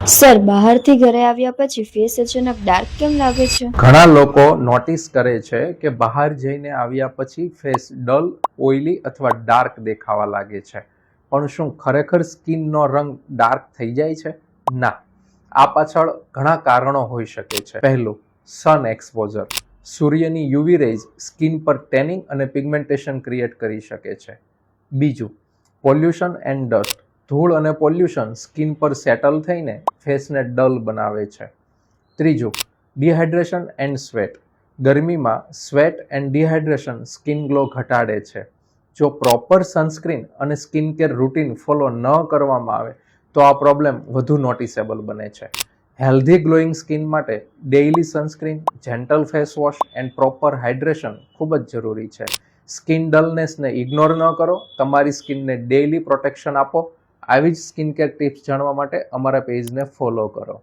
Sir, બહારથી ઘરે આવ્યા પછી ફેસ અચાનક ડાર્ક કેમ લાગે છે? ઘણા લોકો નોટિસ કરે છે કે બહાર જઈને આવ્યા પછી ફેસ ડલ, ઓઇલી અથવા ડાર્ક દેખાવા લાગે છે. પણ શું ખરેખર સ્કિનનો રંગ ડાર્ક થઈ જાય છે? ના. આ પાછળ ઘણા કારણો હોઈ શકે છે. પહેલું, સન એક્સપોઝર. સૂર્યની યુવી રેઝ સ્કિન પર ટેનિંગ અને પિગમેન્ટેશન ક્રિએટ કરી શકે છે. બીજું, પોલ્યુશન એન્ડ ડસ્ટ. ધૂળ અને પોલ્યુશન સ્કિન પર સેટલ થઈને ફેસને ડલ બનાવે છે. ત્રીજું, ડિહાઇડ્રેશન એન્ડ સ્વેટ. ગરમીમાં sweat and dehydration skin glow ઘટાડે છે. જો પ્રોપર સનસ્ક્રીન અને સ્કિન કેર રૂટીન ફોલો ન કરવામાં આવે તો આ પ્રોબ્લેમ વધુ નોટિસેબલ બને છે. હેલ્ધી ગ્લોઈંગ સ્કિન માટે daily sunscreen, gentle face wash and proper hydration ખૂબ જ જરૂરી છે. સ્કિન ડલનેસને ઇગ્નોર ન કરો, તમારી સ્કિનને ડેઇલી પ્રોટેક્શન આપો. આવી જ સ્કિન કેર ટિપ્સ જાણવા માટે અમારા પેજને ફોલો કરો.